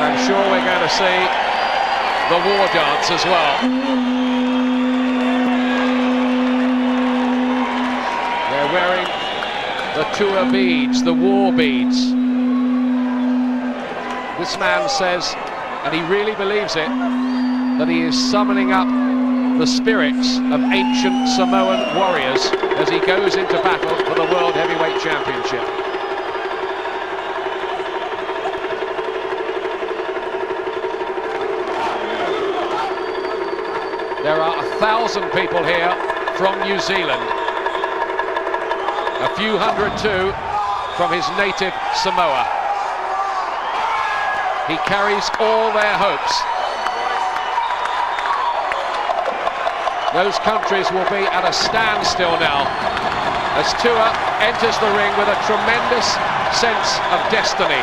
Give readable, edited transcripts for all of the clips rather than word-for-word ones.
And I'm sure we're going to see the war dance as well. They're wearing the tour beads, the war beads. This man says, and he really believes it, that he is summoning up the spirits of ancient Samoan warriors as he goes into battle for the World Heavyweight Championship. There are 1,000 people here from New Zealand. A few hundred too from his native Samoa. He carries all their hopes. Those countries will be at a standstill now as Tua enters the ring with a tremendous sense of destiny.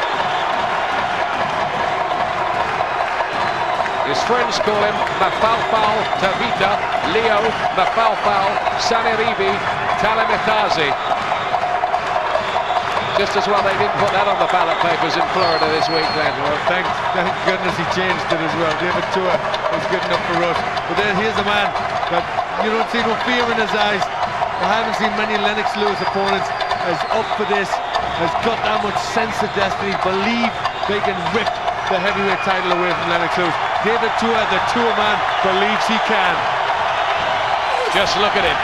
His friends call him Mafalfal Tavita, Leo Mafalfal Saneribi Talamitazi. Just as well they didn't put that on the ballot papers in Florida this week, then. Well, thank goodness he changed it as well. David Tua is good enough for us. But then here's a man that you don't see no fear in his eyes. I haven't seen many Lennox Lewis opponents as up for this, has got that much sense of destiny, believe they can rip the heavyweight title away from Lennox Lewis. David Tua, the Tua man, believes he can. Just look at him.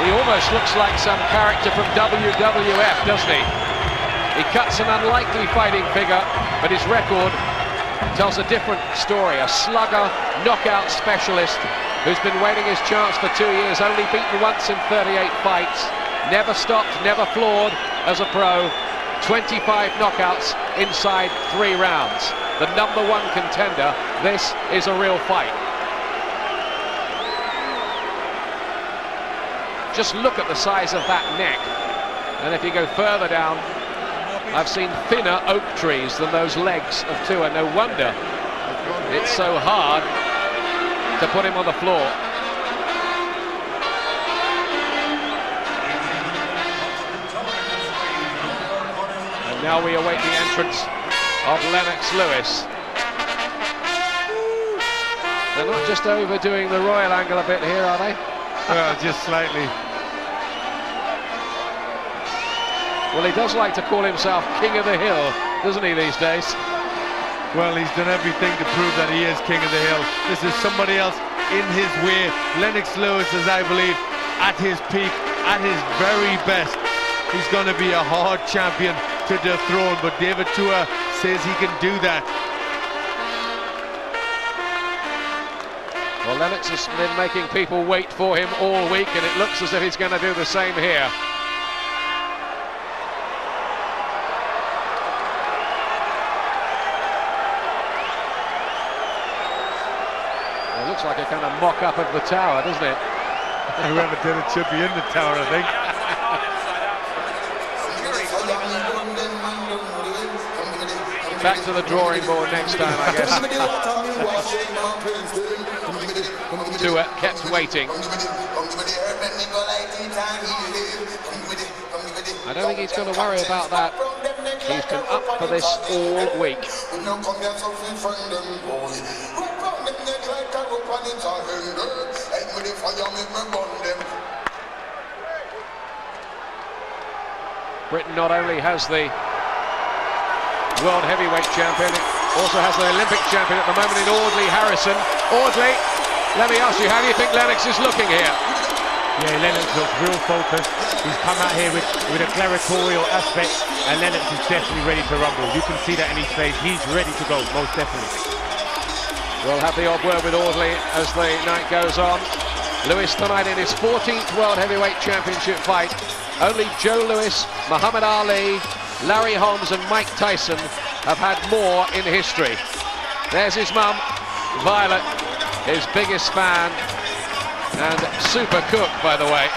He almost looks like some character from WWF, doesn't he? He cuts an unlikely fighting figure, but his record tells a different story. A slugger, knockout specialist who's been waiting his chance for 2 years, only beaten once in 38 fights, never stopped, never floored as a pro, 25 knockouts inside 3 rounds. The #1 contender. This is a real fight. Just look at the size of that neck. And if you go further down, I've seen thinner oak trees than those legs of Tua. No wonder it's so hard to put him on the floor. And now we await the entrance of Lennox Lewis. They're not just overdoing the royal angle a bit here, are they? Well, just slightly. Well, he does like to call himself King of the Hill, doesn't he, these days? Well, he's done everything to prove that he is King of the Hill. This is somebody else in his way. Lennox Lewis is, I believe, at his peak, at his very best. He's going to be a hard champion to dethrone, but David Tua says he can do that. Well, Lennox has been making people wait for him all week, and it looks as if he's going to do the same here. It looks like a kind of mock-up of the tower, doesn't it? Whoever did it should be in the tower, I think. Back to the drawing board next time, I guess. Tua kept waiting. I don't think he's going to worry about that. He's been up for this all week. Britain not only has the World Heavyweight Champion, it also has the Olympic champion at the moment in Audley Harrison. Audley, let me ask you, how do you think Lennox is looking here? Yeah, Lennox looks real focused. He's come out here with a gladiatorial aspect, and Lennox is definitely ready to rumble. You can see that in his face. He's ready to go, most definitely. We'll have the odd word with Audley as the night goes on. Lewis tonight in his 14th World Heavyweight Championship fight. Only Joe Louis, Muhammad Ali, Larry Holmes and Mike Tyson have had more in history. There's his mum, Violet, his biggest fan, and super cook, by the way.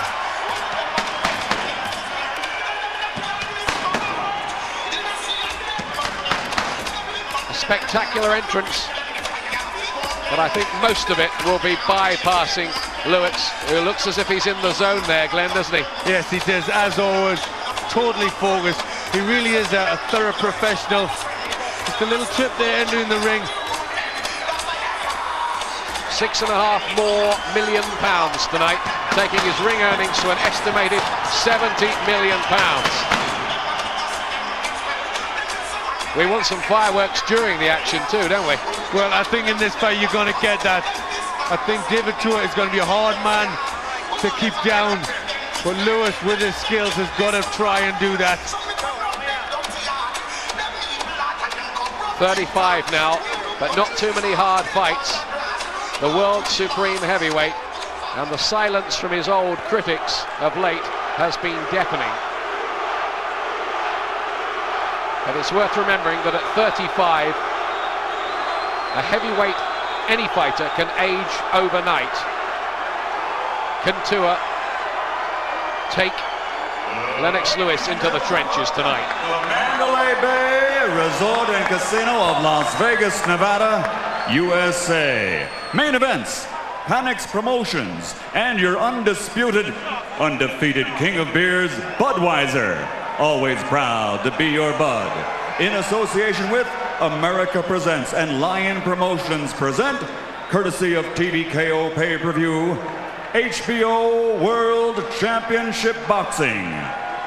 A spectacular entrance, but I think most of it will be bypassing Lewis, who looks as if he's in the zone there, Glenn, doesn't he? Yes, he does, as always, totally focused. He really is a thorough professional. Just a little trip there entering the ring. £6.5 million tonight, taking his ring earnings to an estimated £70 million. We want some fireworks during the action too, don't we? Well, I think in this fight you're going to get that. I think David Tua is going to be a hard man to keep down, but Lewis, with his skills, has got to try and do that. 35 now, but not too many hard fights. The world's supreme heavyweight, and the silence from his old critics of late has been deafening. But it's worth remembering that at 35, a heavyweight, any fighter can age overnight. Can Tua take Lennox Lewis into the trenches tonight? The Mandalay Bay Resort and Casino of Las Vegas, Nevada, USA. Main events, Panics Promotions, and your undefeated king of beers, Budweiser. Always proud to be your bud. In association with America Presents and Lion Promotions present, courtesy of TVKO Pay-Per-View, HBO World Championship Boxing.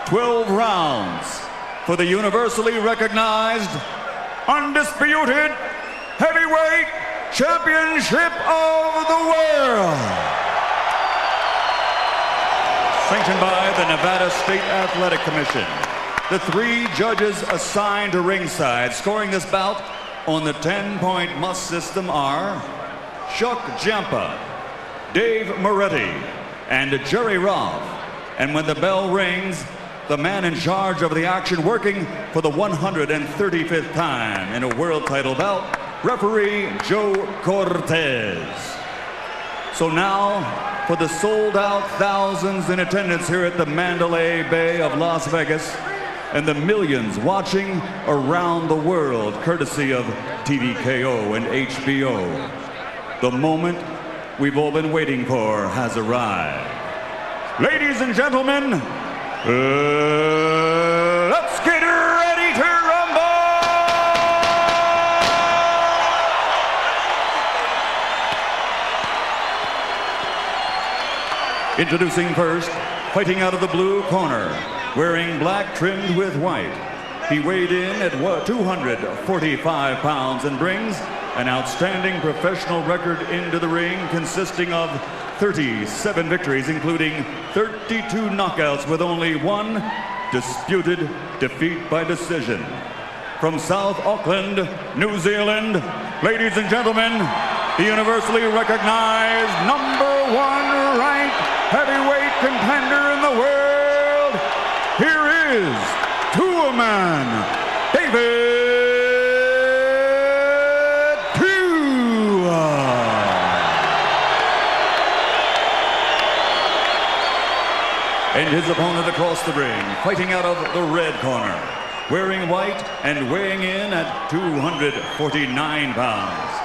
12 rounds for the universally recognized, undisputed heavyweight championship of the world. Sanctioned by the Nevada State Athletic Commission. The 3 judges assigned to ringside scoring this bout on the 10-point must system are Chuck Jampa, Dave Moretti, and Jerry Roth. And when the bell rings, the man in charge of the action, working for the 135th time in a world title bout, referee Joe Cortez. So now, for the sold-out thousands in attendance here at the Mandalay Bay of Las Vegas, and the millions watching around the world, courtesy of TVKO and HBO, the moment we've all been waiting for has arrived. Ladies and gentlemen, let's get ready to rumble! Introducing first, fighting out of the blue corner, wearing black trimmed with white. He weighed in at 245 pounds and brings an outstanding professional record into the ring consisting of 37 victories, including 32 knockouts with only one disputed defeat by decision. From South Auckland, New Zealand, ladies and gentlemen, the universally recognized #1 ranked heavyweight contender in the world, here is Tua-Man, David Tua. And his opponent across the ring, fighting out of the red corner, wearing white and weighing in at 249 pounds.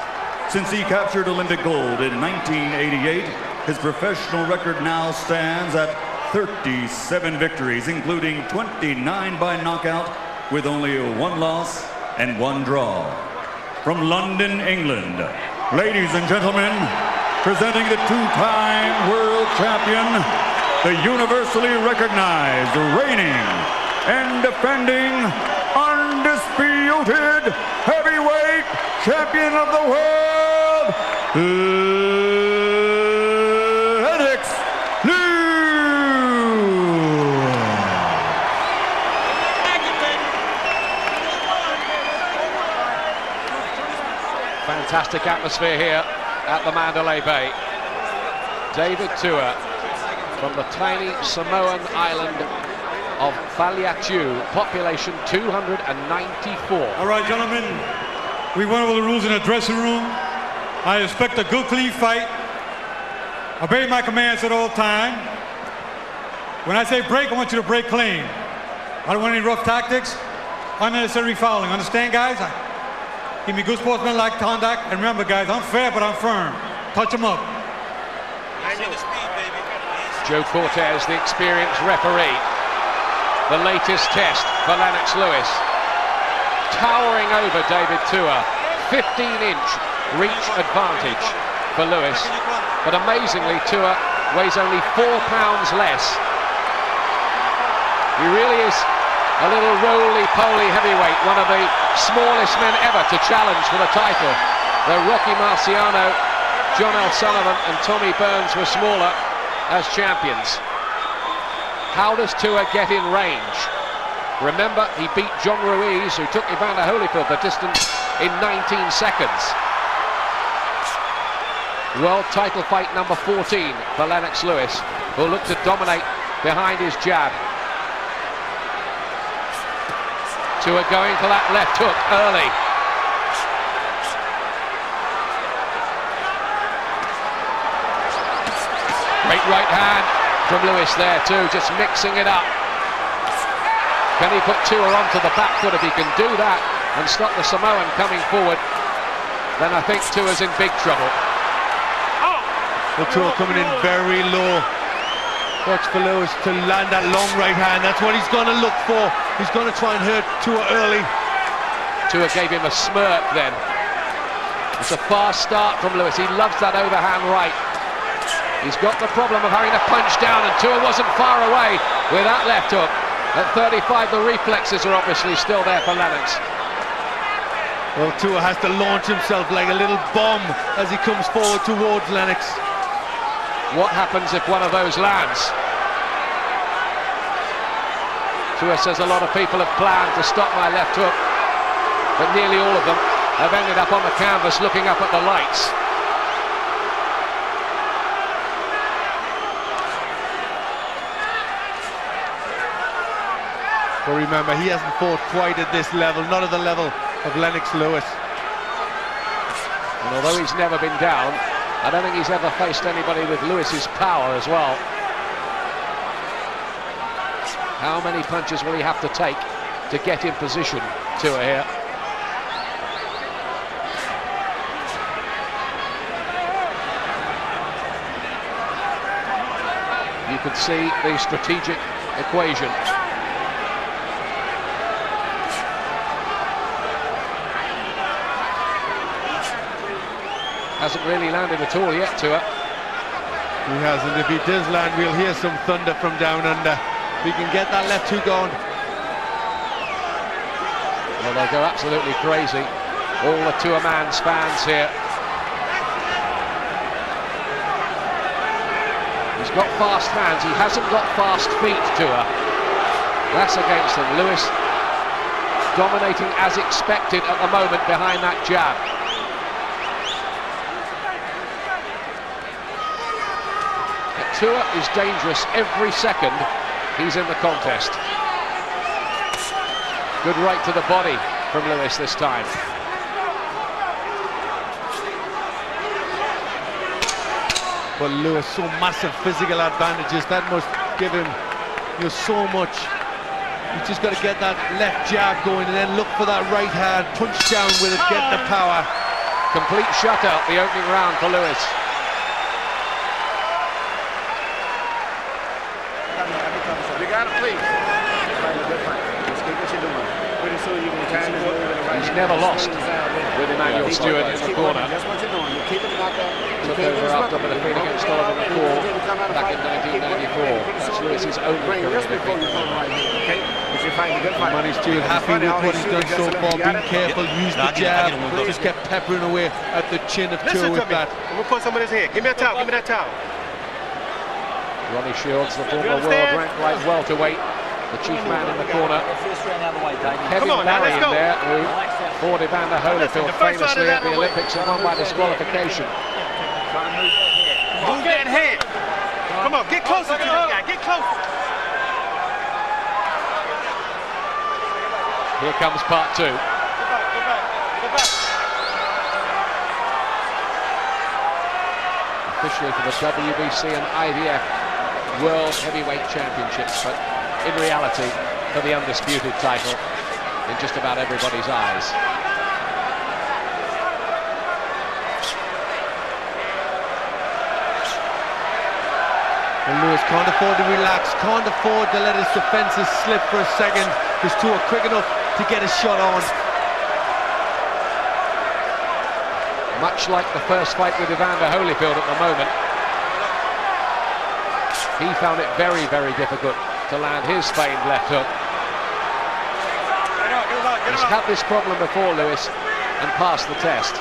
Since he captured Olympic gold in 1988, his professional record now stands at 37 victories, including 29 by knockout, with only one loss and one draw. From London, England, ladies and gentlemen, presenting the 2-time world champion, the universally recognized, reigning, and defending undisputed heavyweight champion of the world, Lennox Lewis. Fantastic atmosphere here at the Mandalay Bay. David Tua from the tiny Samoan island of Vanuatu, population 294. All right, gentlemen, we went over the rules in the dressing room. I expect a good, clean fight. Obey my commands at all time. When I say break, I want you to break clean. I don't want any rough tactics, unnecessary fouling. Understand, guys? Give me good sportsmanlike conduct. And remember, guys, I'm fair, but I'm firm. Touch them up. Joe Cortez, the experienced referee. The latest test for Lennox Lewis. towering over David Tua. 15-inch reach advantage for Lewis. But amazingly, Tua weighs only 4 pounds less. He really is a little roly-poly heavyweight, one of the smallest men ever to challenge for the title. Though Rocky Marciano, John L. Sullivan and Tommy Burns were smaller as champions. How does Tua get in range? Remember, he beat John Ruiz, who took Evander Holyfield the distance in 19 seconds. World title fight number 14 for Lennox Lewis, who'll look to dominate behind his jab. Tua going for that left hook early. Great right hand from Lewis there too, just mixing it up. Can he put Tua onto the back foot? If he can do that and stop the Samoan coming forward, then I think Tua's in big trouble. Well, Tua coming in very low. Watch for Lewis to land that long right hand. That's what he's going to look for. He's going to try and hurt Tua early. Tua gave him a smirk then. It's a fast start from Lewis. He loves that overhand right. He's got the problem of having to punch down, and Tua wasn't far away with that left hook. At 35, the reflexes are obviously still there for Lennox. Well, Tua has to launch himself like a little bomb as he comes forward towards Lennox. What happens if one of those lands? Tua says a lot of people have planned to stop my left hook, but nearly all of them have ended up on the canvas looking up at the lights. But remember, he hasn't fought quite at this level, not at the level of Lennox Lewis. And although he's never been down, I don't think he's ever faced anybody with Lewis's power as well. How many punches will he have to take to get in position? Tua here. You can see the strategic equation. Hasn't really landed at all yet, Tua. He hasn't. If he does land, we'll hear some thunder from down under. If he can get that left hook on. Well, they'll go absolutely crazy. All the Tua Man's fans here. He's got fast hands. He hasn't got fast feet, Tua. That's against him. Lewis dominating as expected at the moment behind that jab. Tua is dangerous every second he's in the contest. Good right to the body from Lewis this time. But Lewis, so massive physical advantages, that must give him so much. He's just got to get that left jab going and then look for that right hand, punch down with it, get the power. Complete shutout the opening round for Lewis. He's never lost with Emmanuel Stewart in the corner. Took over after the defeat against Oliver McCall back in 1994. That's Lewis's only career defeat. Manny Stewart happy with what he's done so far, being careful, use the jab, just kept peppering away at the chin of Tua with that. I'm gonna put some of this here. Give me a towel, give me that towel. Ronnie Shields, the former world-ranked light welterweight, the chief man in the corner. Kevin Barry in there, who fought Evander Holyfield famously at the Olympics and won by disqualification. Move that head. Come on, get closer to this guy. Get closer. Here comes part two. Go back. Officially for the WBC and IBF World Heavyweight Championships, but in reality for the undisputed title in just about everybody's eyes. And Lewis can't afford to relax, can't afford to let his defences slip for a second. He's Tua quick enough to get a shot on. much like the first fight with Evander Holyfield at the moment. He found it very, very difficult to land his famed left hook. He's had this problem before, Lewis, and passed the test.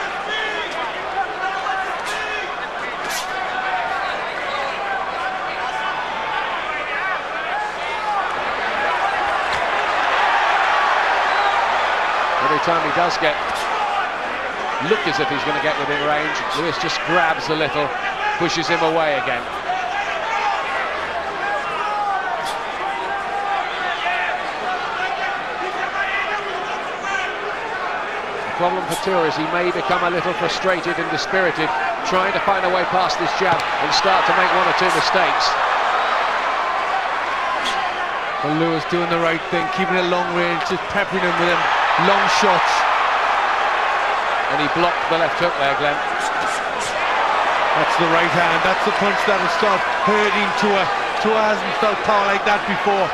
Every time he does look as if he's going to get within range, Lewis just grabs a little, pushes him away again. The problem for Tua is he may become a little frustrated and dispirited, trying to find a way past this jab and start to make one or two mistakes. Well, Lewis doing the right thing, keeping it long range, just peppering him with them long shots. And he blocked the left hook there, Glenn. That's the right hand, that's the punch that'll start hurting Tua. Tua hasn't felt power like that before.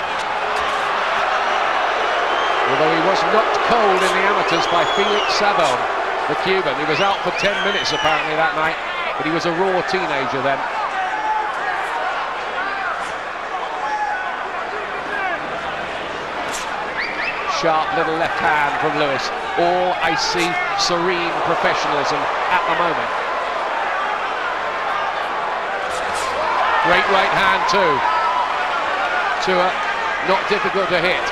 Although he was knocked cold in the amateurs by Felix Savon, the Cuban. He was out for 10 minutes apparently that night, but he was a raw teenager then. Sharp little left hand from Lewis. All icy, serene professionalism at the moment. Great right hand too. Tua, not difficult to hit.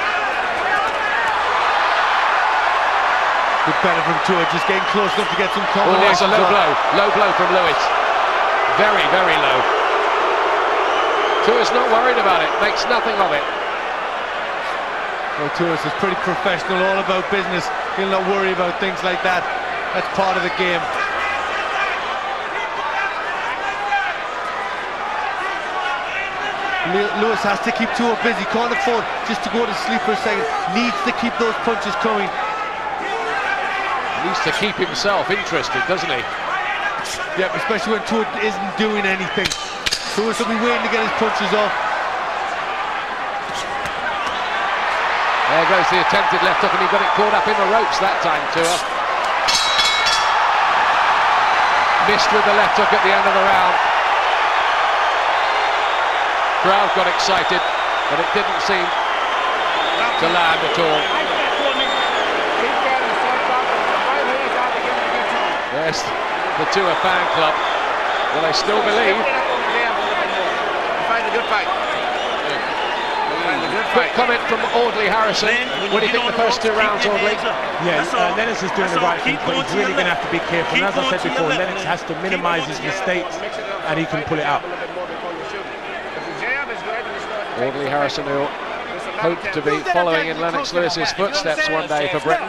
Good better from Tua, just getting close enough to get some Oh, it's combinations. a low blow from Lewis. Very, very low. Tua's not worried about it, makes nothing of it. Well, Tua is pretty professional, all about business. He'll not worry about things like that. That's part of the game. Lewis has to keep Tua busy, can't afford just to go to sleep for a second. Needs to keep those punches coming. Needs to keep himself interested, doesn't he? Yeah, especially when Tua isn't doing anything. Lewis will be waiting to get his punches off. There goes the attempted left hook, and he got it caught up in the ropes that time, Tua. Missed with the left hook at the end of the round. Crowd got excited, but it didn't seem to land at all. There's the Tua fan club. Well, they still believe. Find a good fight. Quick comment from Audley Harrison. What do you think the first two rounds, Audley? Yeah, Lennox is doing the right thing, but he's really going to have to be careful. And as I said before, Lennox has to minimise his mistakes, and he can pull it out. Audley Harrison, who hoped to be following in Lennox Lewis's footsteps one day for Britain.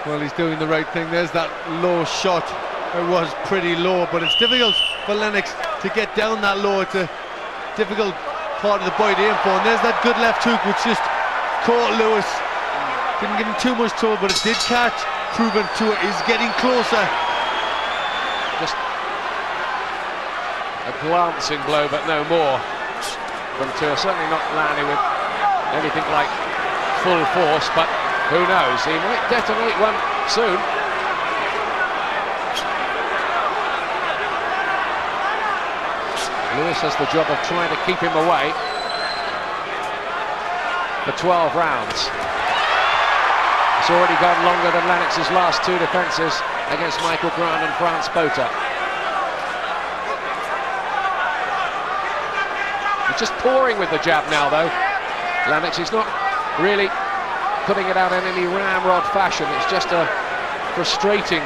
Well, he's doing the right thing. There's that low shot. It was pretty low, but it's difficult for Lennox to get down that low. It's a difficult part of the body to aim for. And there's that good left hook, which just caught Lewis. Didn't give him too much trouble, but it did catch. Proving Tua is getting closer. Just a glancing blow, but no more from Tua. Certainly not landing with anything like full force, but who knows? He might detonate one soon. Lewis has the job of trying to keep him away for 12 rounds. It's already gone longer than Lennox's last two defences against Michael Grant and France Botha. He's just pouring with the jab now, though. Lennox is not really putting it out in any ramrod fashion. It's just a frustrating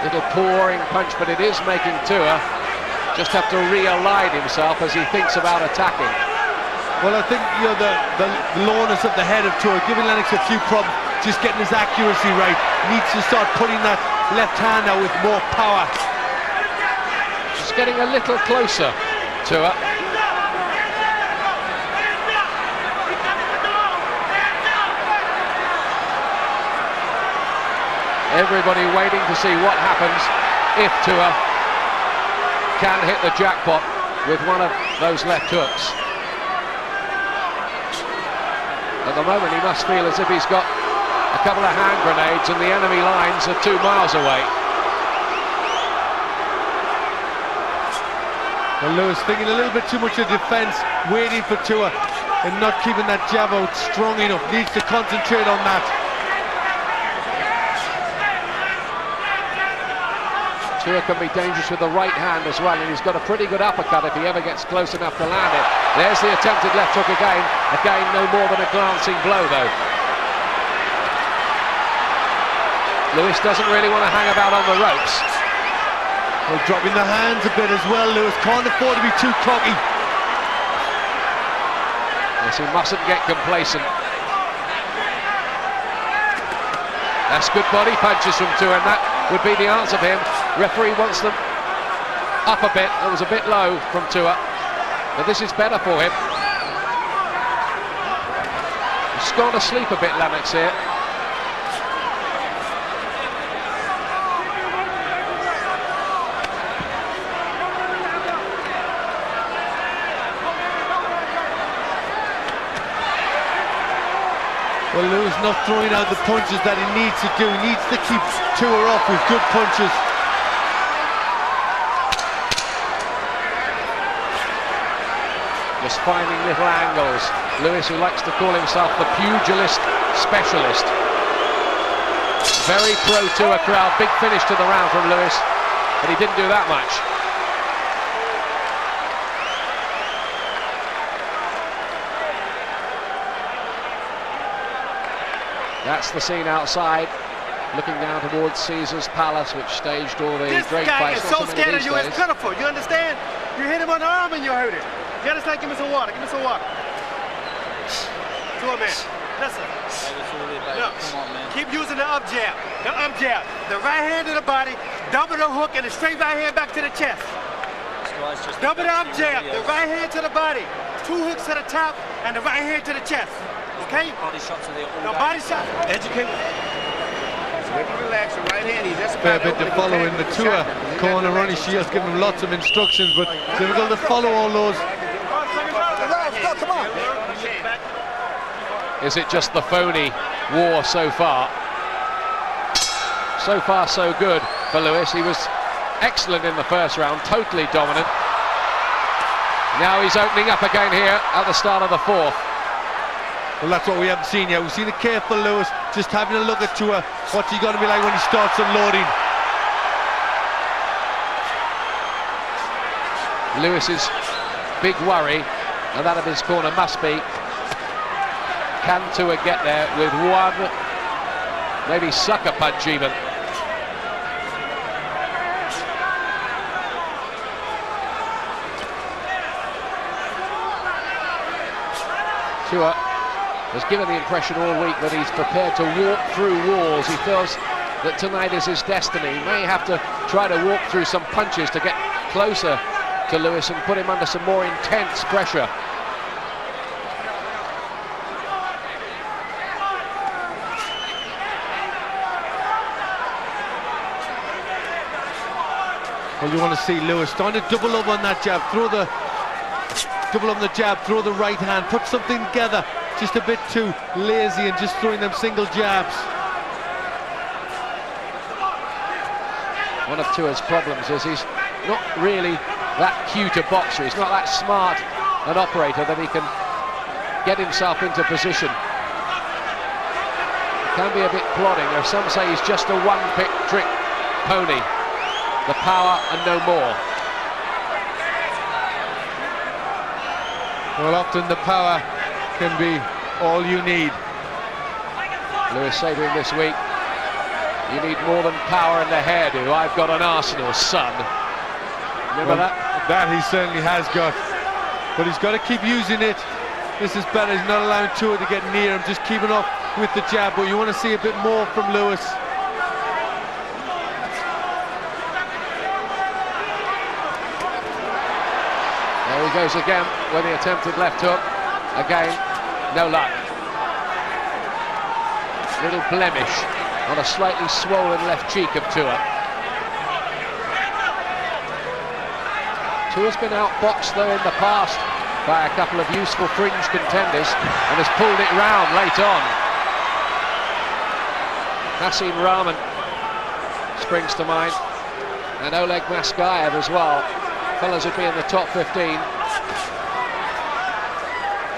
little pouring punch, but it is making Tua just have to realign himself as he thinks about attacking. Well, I think the lowness of the head of Tua giving Lennox a few problems, just getting his accuracy right. Needs to start putting that left hand out with more power. Just getting a little closer, Tua. Everybody waiting to see what happens if Tua can hit the jackpot with one of those left hooks. At the moment he must feel as if he's got a couple of hand grenades and the enemy lines are 2 miles away. Well, Lewis thinking a little bit too much of defence, waiting for Tua and not keeping that jab out strong enough. Needs to concentrate on that. Tua can be dangerous with the right hand as well, and he's got a pretty good uppercut if he ever gets close enough to land it. There's the attempted left hook again. Again, no more than a glancing blow, though. Lewis doesn't really want to hang about on the ropes. Well, dropping the hands a bit as well, Lewis. Can't afford to be too cocky. Yes, he mustn't get complacent. That's good body punches from Tua, and that would be the answer for him. Referee wants them up a bit. It was a bit low from Tua, but this is better for him. He's gone to sleep a bit, Lennox here. Well, Lewis not throwing out the punches that he needs to do. He needs to keep Tua off with good punches. Just finding little angles. Lewis, who likes to call himself the pugilist specialist. Very pro-Tua crowd. Big finish to the round from Lewis, but he didn't do that much. That's the scene outside, looking down towards Caesar's Palace, which staged all the great fights. This guy is so scared of you, it's pitiful. You understand? You hit him on the arm and you hurt him. You understand? Give me some water. Give me some water. To a man. Listen. Look, keep using the up jab. The up jab. The right hand to the body, double the hook, and the straight right hand back to the chest. Double the up jab. The right hand to the body, 2 hooks to the top, and the right hand to the chest. Okay? Body shots are there all no, day. body shot. Educate. Relax your right hand. He's just Fair bit to follow in the Tua corner. Ronnie Shields giving him lots of instructions, but difficult to follow all those. Come on. Is it just the phony war so far? So far, so good for Lewis. He was excellent in the first round, totally dominant. Now he's opening up again here at the start of the fourth. Well, that's what we haven't seen yet. We've seen a careful Lewis, just having a look at Tua. What's he going to be like when he starts unloading? Lewis's big worry, and that of his corner must be, can Tua get there with one, maybe sucker punch even? Tua has given the impression all week that he's prepared to walk through walls. He feels that tonight is his destiny. He may have to try to walk through some punches to get closer to Lewis and put him under some more intense pressure. Well, you want to see Lewis starting to double up on that jab, double up on the jab, throw the right hand, put something together. Just a bit too lazy and just throwing them single jabs. One of Tua's problems is he's not really that cute a boxer. He's not that smart an operator that he can get himself into position. He can be a bit plodding. Or some say he's just a one-trick pony. The power and no more. Well, often the power can be all you need. Lewis said to him this week, you need more than power in the hairdo. I've got an arsenal, son. Remember that? That he certainly has got. But he's got to keep using it. This is better. He's not allowing Tua to get near him, just keeping up with the jab. But you want to see a bit more from Lewis. There he goes again with the attempted left hook. Again, no luck. Little blemish on a slightly swollen left cheek of Tua. Tua's been outboxed though in the past by a couple of useful fringe contenders and has pulled it round late on. Hasim Rahman springs to mind, and Oleg Maskayev as well. Fellas would be in the top 15.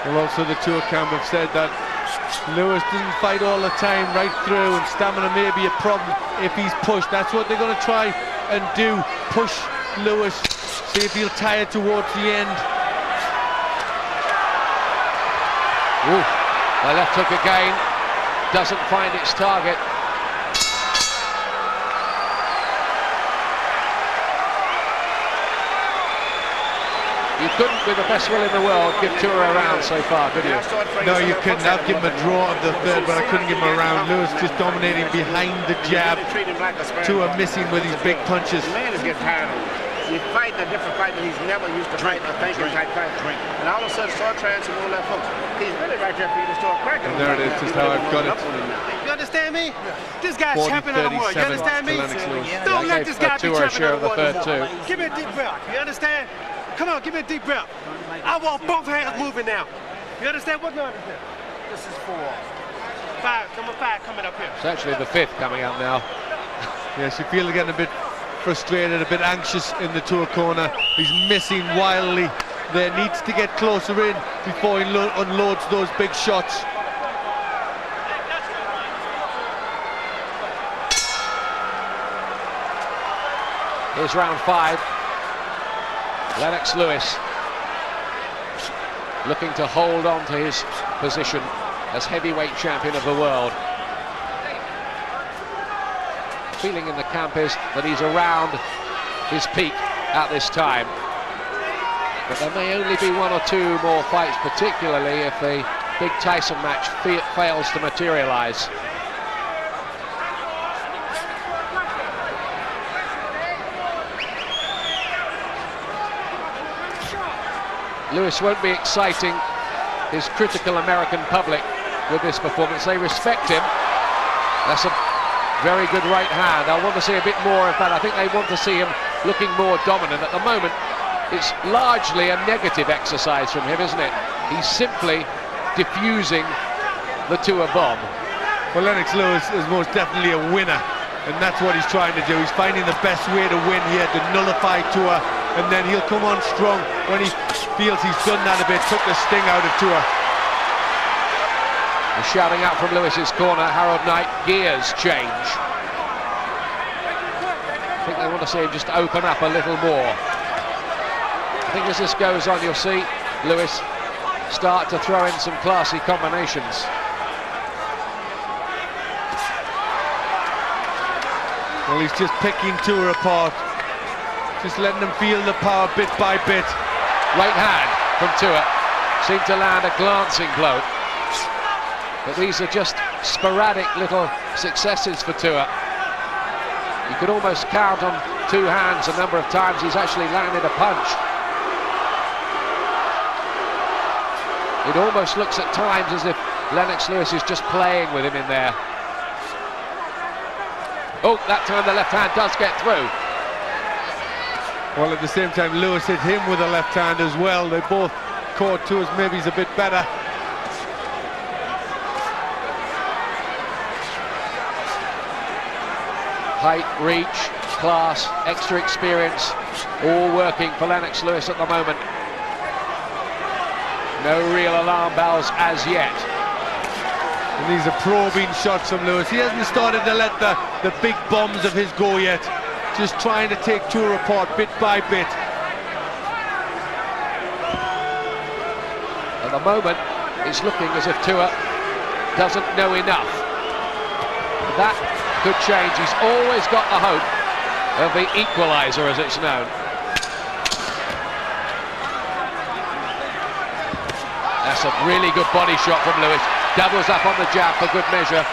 Well, also the tour camp have said that Lewis doesn't fight all the time right through, and stamina may be a problem if he's pushed. That's what they're going to try and do, push Lewis, see if he'll tire towards the end. Ooh, the left hook again, doesn't find its target. You couldn't, with the best will in the world, give Tua a round so far, could you? No, you couldn't. I've given him a draw of the third, but I couldn't give him a round. Lewis just dominating behind the jab. Tua missing with his big punches. The man is getting tired of it. He's fighting a different fight that he's never used to fight, a thinking type fight. And all of a sudden, start trying to move left hook. He's really right there for you to start cracking. And there it is, just how I've got it. You understand me? This guy's champion of the world. You understand me? I Don't let gave this guy be Tua a share champion of of the the third world. too. Give me a deep breath. You understand? Come on, give me a deep breath. I want both hands moving now. You understand? What number is this? This is 4. 5, number 5 coming up here. It's actually the 5th coming up now. Yes, you feel getting a bit frustrated, a bit anxious in the Tua corner. He's missing wildly there, needs to get closer in before he unloads those big shots. Here's round 5. Lennox Lewis looking to hold on to his position as heavyweight champion of the world. The feeling in the camp is that he's around his peak at this time. But there may only be 1 or 2 more fights, particularly if the big Tyson match fails to materialize. Lewis won't be exciting his critical American public with this performance. They respect him. That's a very good right hand. I want to see a bit more of that. I think they want to see him looking more dominant. At the moment, it's largely a negative exercise from him, isn't it? He's simply diffusing the Tua bomb. Well, Lennox Lewis is most definitely a winner, and that's what he's trying to do. He's finding the best way to win here, to nullify Tua, and then he'll come on strong when he feels he's done that a bit, took the sting out of Tua. They're shouting out from Lewis's corner, Harold Knight, gears change. I think they want to see him just open up a little more. I think as this goes on, you'll see Lewis start to throw in some classy combinations. Well, he's just picking Tua apart, just letting him feel the power bit by bit. Right hand from Tua, seemed to land a glancing blow. But these are just sporadic little successes for Tua. You could almost count on 2 hands the number of times he's actually landed a punch. It almost looks at times as if Lennox Lewis is just playing with him in there. Oh, that time the left hand does get through. Well, at the same time, Lewis hit him with a left hand as well. They both caught Tua's maybe a bit better. Height, reach, class, extra experience, all working for Lennox Lewis at the moment. No real alarm bells as yet. And these are probing shots from Lewis. He hasn't started to let the big bombs of his go yet. Just trying to take Tua apart bit by bit. At the moment, it's looking as if Tua doesn't know enough. That could change. He's always got the hope of the equaliser, as it's known. That's a really good body shot from Lewis. Doubles up on the jab for good measure.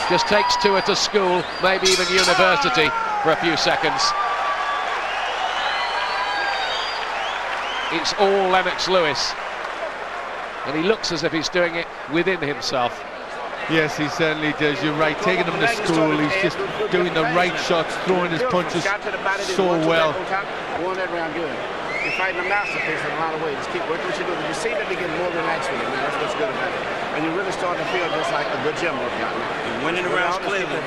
Just takes Tua to school, maybe even university, for a few seconds. It's all Lennox Lewis. And he looks as if he's doing it within himself. Yes, he certainly does. You're right. Taking him to school, he's just doing the right shots, throwing his punches so well. Won that round good. You're fighting a masterpiece in a lot of ways. Just keep working what you do. But you seem to be getting more relaxed with it, man. That's what's good about it. And you're really starting to feel just like a good gym workout. You're winning around Cleveland.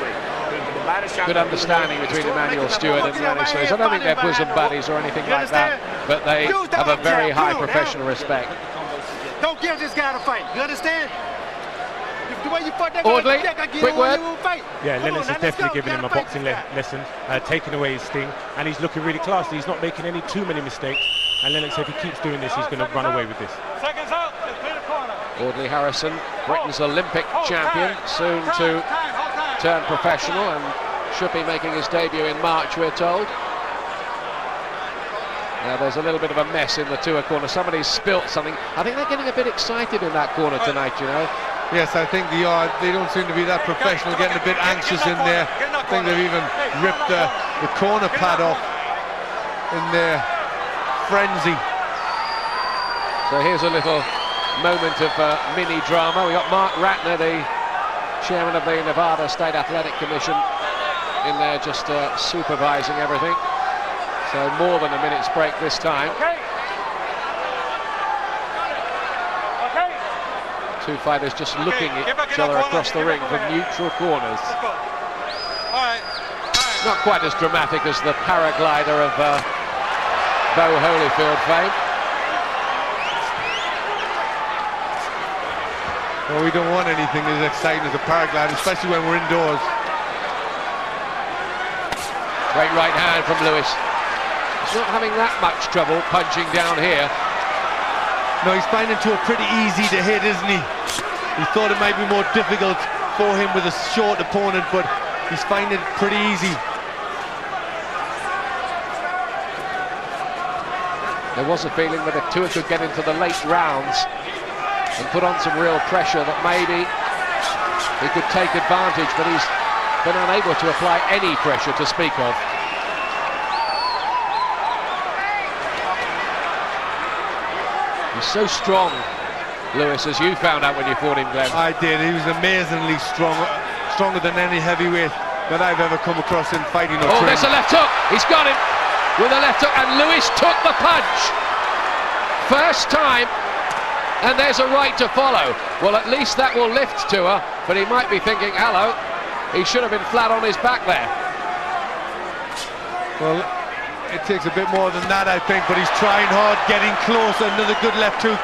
Good understanding between Emmanuel Stewart and Lennox Lewis. I don't think they're bosom buddies or anything like that, but they have a very high professional respect. Don't give this guy to fight. You understand? The way you fought that Audley, guy, quick word. Yeah, Lennox is definitely giving him a boxing lesson, taking away his sting, and he's looking really classy. He's not making too many mistakes. And Lennox, if he keeps doing this, he's going to run away with this. Seconds out. Let's clear the corner. Audley Harrison, Britain's Olympic champion, soon to turn professional and should be making his debut in March, we're told. Now there's a little bit of a mess in the Tua corner. Somebody's spilt something. I think they're getting a bit excited in that corner tonight, you know. Yes, I think they are. They don't seem to be that professional, getting a bit anxious in there. I think they've even ripped the corner pad off in their frenzy. So here's a little moment of mini drama. We got Mark Ratner, the chairman of the Nevada State Athletic Commission, in there just supervising everything. So more than a minute's break this time. Two fighters just looking at each other across the ring from neutral corners. Not quite as dramatic as the paraglider of Bo Holyfield fame. Well, we don't want anything as exciting as a paraglide, especially when we're indoors. Great right hand from Lewis. He's not having that much trouble punching down here. No, he's finding Tua pretty easy to hit, isn't he? He thought it might be more difficult for him with a short opponent, but he's finding it pretty easy. There was a feeling that if Tua could get into the late rounds and put on some real pressure, that maybe he could take advantage, but he's been unable to apply any pressure to speak of. He's so strong, Lewis, as you found out when you fought him, Glenn. I did. He was amazingly strong, stronger than any heavyweight that I've ever come across in fighting. Oh, there's a left hook. He's got him with a left hook, and Lewis took the punch. First time, and there's a right to follow. Well, at least that will lift Tua, but he might be thinking, hello, he should have been flat on his back there. Well, it takes a bit more than that, I think, but he's trying hard, getting close. Another good left hook.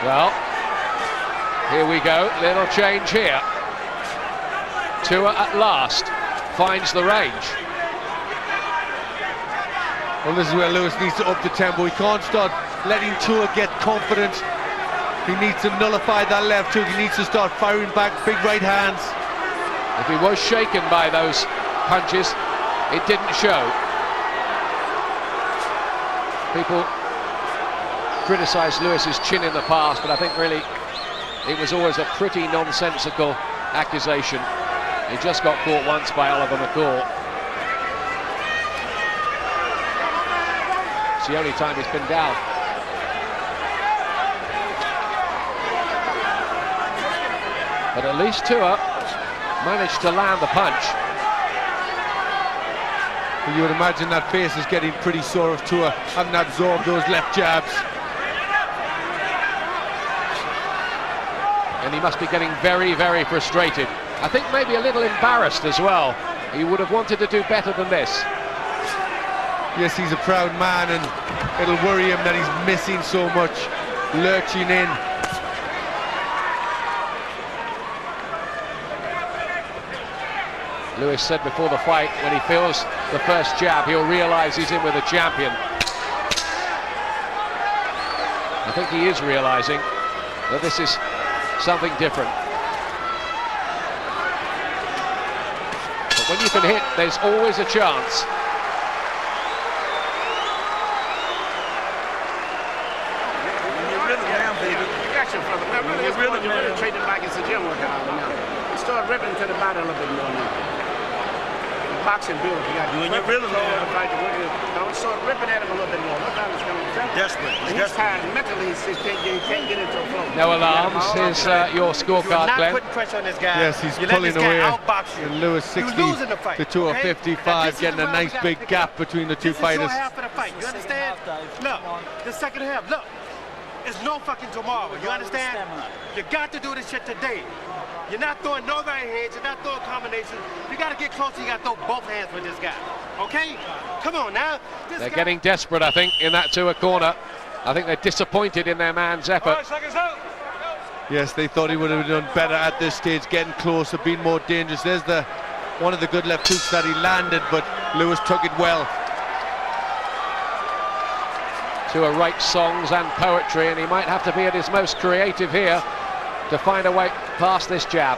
Well, here we go, little change here. Tua at last finds the range. Well, this is where Lewis needs to up the tempo. He can't start letting Tua get confidence. He needs to nullify that left hook. He needs to start firing back big right hands. If he was shaken by those punches, it didn't show. People criticised Lewis's chin in the past, but I think really it was always a pretty nonsensical accusation. He just got caught once by Oliver McCall. It's the only time he's been down. But at least Tua managed to land the punch. You would imagine that face is getting pretty sore if Tua hadn't absorbed those left jabs. And he must be getting very, very frustrated. I think maybe a little embarrassed as well. He would have wanted to do better than this. Yes, he's a proud man, and it'll worry him that he's missing so much, lurching in. Lewis said before the fight, when he feels the first jab, he'll realise he's in with a champion. I think he is realising that this is something different. But when you can hit, there's always a chance. You're really treating it like it's a gym workout now. Start ripping to the body a little bit more now. boxing build. You got Doing your rhythm, man. Don't start ripping at him a little bit more. Look how he's coming down. Desperate. He's tired mentally. He can't get into a flow. No alarms. Here's your scorecard, You're not Glenn. putting pressure on this guy. Yes, he's you let pulling this guy away. outbox you. And Lewis 60 You're losing the fight, to 2 of okay? 55, Now, this is getting a the round nice we gotta big pick gap up. between the two This fighters. is your half of the fight. You understand? Look, the second half. Look, it's no fucking tomorrow. You understand? You got to do this shit today. You're not throwing no right hands. You're not throwing combinations. You got to get closer. You got to throw both hands with this guy. Okay? Come on now. They're getting desperate, I think, in that Tua corner. I think they're disappointed in their man's effort. Yes, they thought he would have done better at this stage, getting closer, being more dangerous. There's one of the good left hooks that he landed, but Lewis took it well. Tua writes songs and poetry, and he might have to be at his most creative here to find a way past this jab.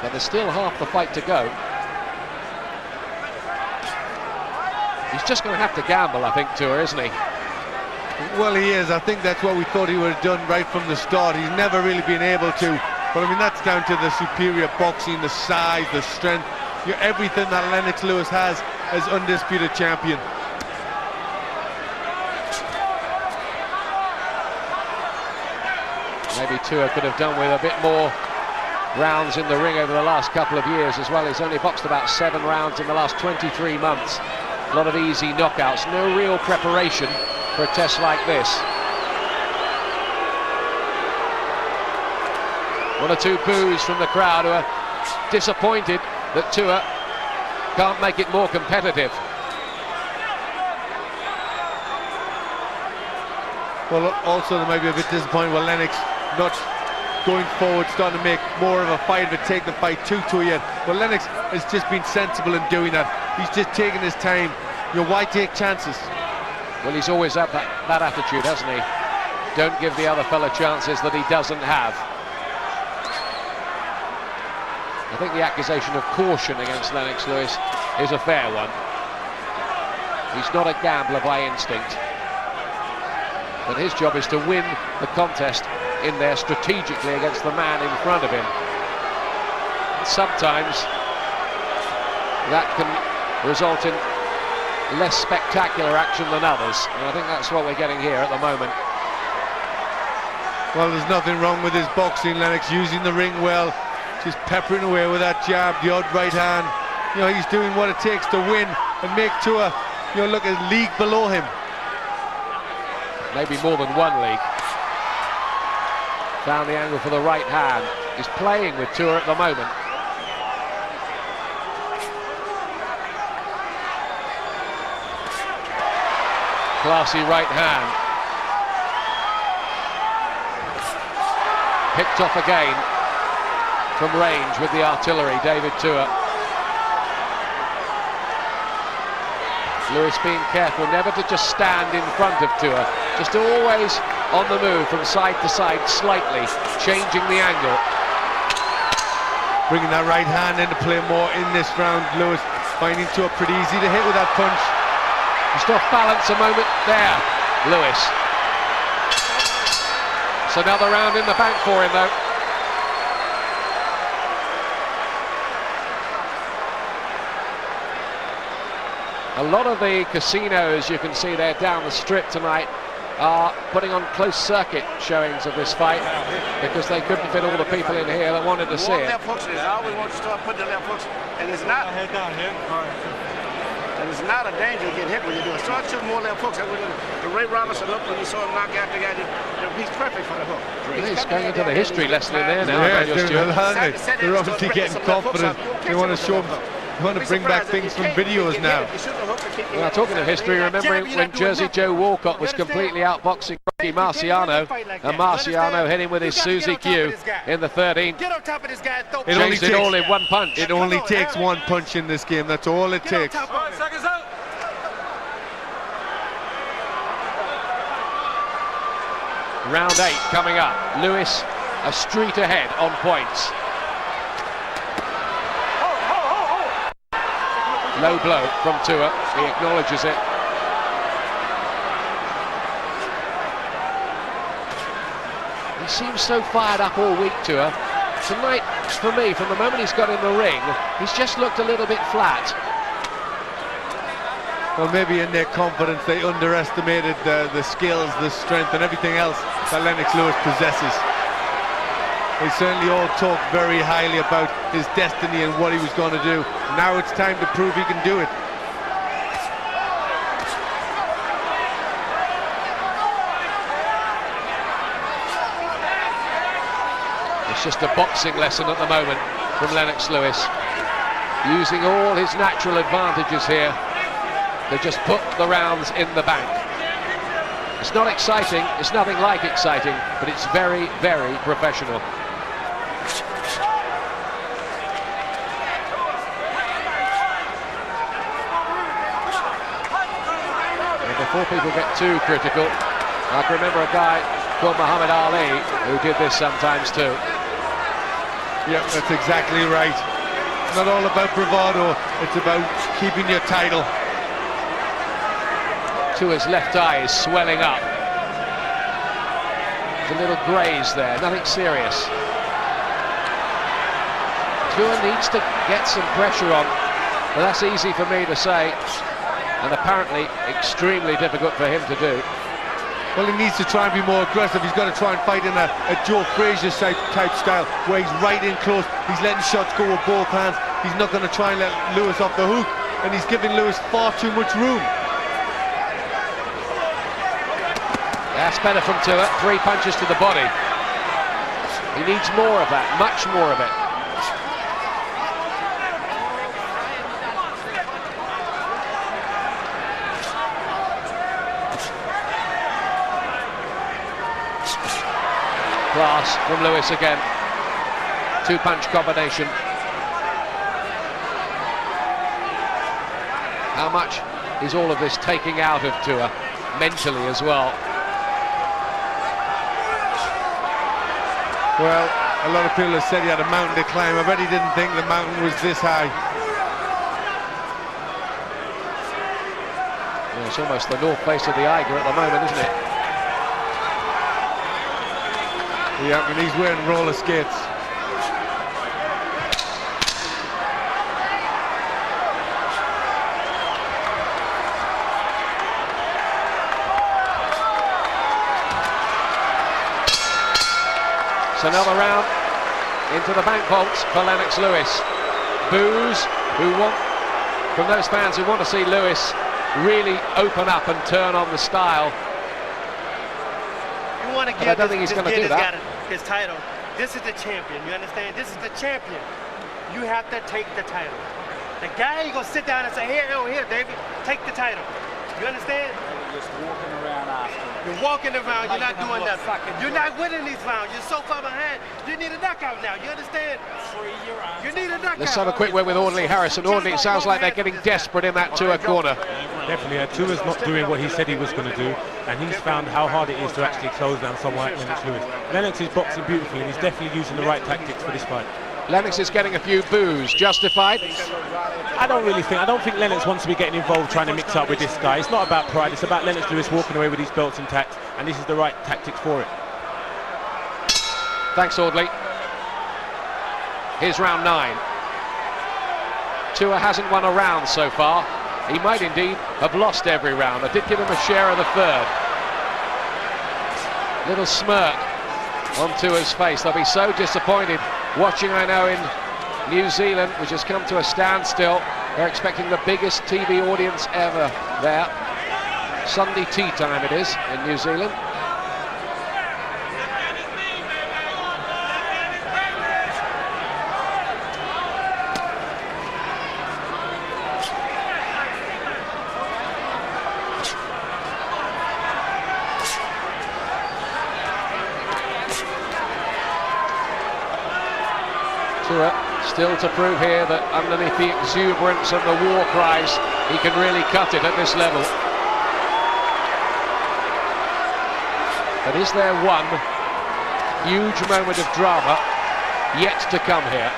But there's still half the fight to go. He's just going to have to gamble, I think, Tua, isn't he? Well, he is. I think that's what we thought he would have done right from the start. He's never really been able to. But I mean, that's down to the superior boxing, the size, the strength, everything that Lennox Lewis has as undisputed champion. Maybe Tua could have done with a bit more rounds in the ring over the last couple of years as well. He's only boxed about 7 rounds in the last 23 months. A lot of easy knockouts, no real preparation for a test like this. 1 or 2 boos from the crowd, who are disappointed that Tua can't make it more competitive. Well, also they might be a bit disappointed with Lennox not going forward, starting to make more of a fight of it, take the fight to Tua yet. But Lennox has just been sensible in doing that. He's just taking his time. You know, why take chances? Well, he's always had that attitude, hasn't he? Don't give the other fella chances that he doesn't have. I think the accusation of caution against Lennox Lewis is a fair one. He's not a gambler by instinct. But his job is to win the contest in there strategically against the man in front of him. Sometimes that can result in less spectacular action than others, and I think that's what we're getting here at the moment. Well, there's nothing wrong with his boxing. Lennox using the ring well, just peppering away with that jab, the odd right hand. You know, he's doing what it takes to win and make Tua, you know, look at league below him. Maybe more than one league. Found the angle for the right hand. He's playing with Tua at the moment. Classy right hand. Picked off again from range with the artillery, David Tua. Lewis being careful never to just stand in front of Tua, just always on the move from side to side, slightly changing the angle. Bringing that right hand into play more in this round. Lewis finding Tua pretty easy to hit with that punch. Just off balance a moment there, Lewis. It's another round in the bank for him, though. A lot of the casinos you can see there down the strip tonight are putting on closed circuit showings of this fight because they couldn't fit all the people in here that wanted to see it. Left hooks, I always want to start putting the left hooks, and it's not. Head down here. All right. And it's not a danger to get hit when you do it. Start shooting more left hooks. The Ray Robinson look when you saw him knock out the guy, he's perfect for the hook. He's going into the history lesson in there now. Yeah, Daniel Stewart. they're obviously getting confident. They want to show him, they want to bring back things from videos now. Well, talking of history, remembering when Jersey Joe Walcott was completely outboxing Rocky Marciano, and Marciano hit him with his Suzy Q in the 13th. Get on top of this guy and throw Changed it all in one punch. It only takes one punch in this game. That's all it takes. Seconds out. Round 8 coming up. Lewis a street ahead on points. Low blow from Tua. He acknowledges it. He seems so fired up all week to her. Tonight, for me, from the moment he's got in the ring, he's just looked a little bit flat. Well, maybe in their confidence, they underestimated the skills, the strength, and everything else that Lennox Lewis possesses. They certainly all talked very highly about his destiny and what he was going to do. Now it's time to prove he can do it. It's just a boxing lesson at the moment from Lennox Lewis, using all his natural advantages here to just put the rounds in the bank. It's not exciting, it's nothing like exciting, but it's very, very professional. And before people get too critical, I can remember a guy called Muhammad Ali who did this sometimes too. Yep, that's exactly right. It's not all about bravado, it's about keeping your title. Tua's left eye is swelling up. There's a little graze there, nothing serious. Tua needs to get some pressure on, but that's easy for me to say, and apparently extremely difficult for him to do. Well, he needs to try and be more aggressive. He's got to try and fight in a Joe Frazier type style, where he's right in close, he's letting shots go with both hands. He's not going to try and let Lewis off the hook, and he's giving Lewis far too much room. That's better from Tua, 3 punches to the body. He needs more of that, much more of it. Class from Lewis again. 2-punch combination. How much is all of this taking out of Tua mentally as well? Well, a lot of people have said he had a mountain to climb. I bet he didn't think the mountain was this high. Yeah, it's almost the north face of the Eiger at the moment, isn't it? Yeah, and he's wearing roller skates. It's another round into the bank vaults for Lennox Lewis. Boos from those fans who want to see Lewis really open up and turn on the style. You want to But I don't think he's going to do that. His title. This is the champion. You understand? This is the champion. You have to take the title. The guy ain't gonna sit down and say, here, David, take the title. You understand? You're just walking around after him. You're walking around, you're not doing nothing. You're not winning these rounds, you're so far behind. You need a knockout now, you understand? You need a knockout. Let's have a quick word with Audley Harrison. Audley, it sounds like they're getting desperate in that Tua corner. Definitely, Tua's not doing what he said he was going to do, and he's found how hard it is to actually close down someone like Lennox Lewis. Lennox is boxing beautifully, and he's definitely using the right tactics for this fight. Lennox is getting a few boos. Justified? I don't think Lennox wants to be getting involved trying to mix up with this guy. It's not about pride, it's about Lennox Lewis walking away with his belts intact, and this is the right tactics for it. Thanks, Audley. Here's round 9. Tua hasn't won a round so far. He might indeed have lost every round. I did give him a share of the third. Little smirk on Tua's face. They'll be so disappointed watching, I know, in New Zealand, which has come to a standstill. They're expecting the biggest TV audience ever there. Sunday tea time it is in New Zealand. Still to prove here that underneath the exuberance and the war cries, he can really cut it at this level. But is there one huge moment of drama yet to come here?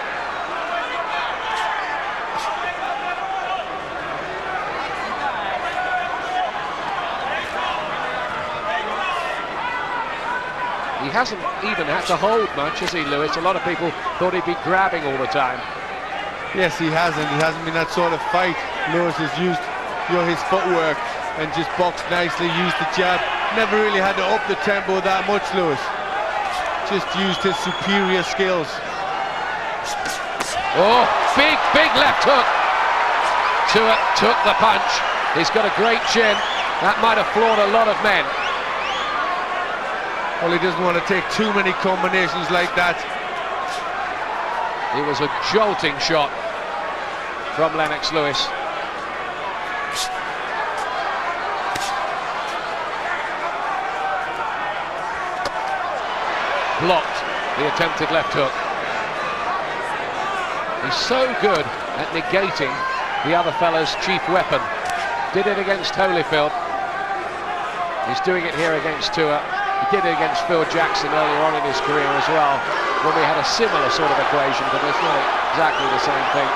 He hasn't even had to hold much, has he, Lewis? A lot of people thought he'd be grabbing all the time. Yes, he hasn't. It hasn't been that sort of fight. Lewis has used, his footwork and just boxed nicely, used the jab. Never really had to up the tempo that much, Lewis. Just used his superior skills. Oh, big left hook. Tua took the punch. He's got a great chin. That might have floored a lot of men. Well, he doesn't want to take too many combinations like that. It was a jolting shot from Lennox Lewis. Blocked the attempted left hook. He's so good at negating the other fella's chief weapon. Did it against Holyfield. He's doing it here against Tua. He did it against Phil Jackson earlier on in his career as well, when we had a similar sort of equation, but it's not exactly the same thing.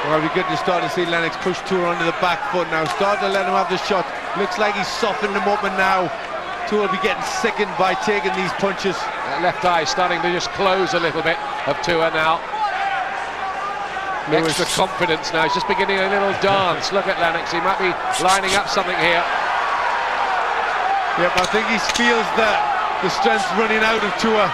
Well, we're good to start to see Lennox push Tua onto the back foot now. Start to let him have the shot. Looks like he's softened him up, and now Tua will be getting sickened by taking these punches. That left eye starting to just close a little bit of Tua now. Lewis. Extra confidence now. He's just beginning a little dance. Look at Lennox. He might be lining up something here. Yep, I think he feels that the strength's running out of Tua.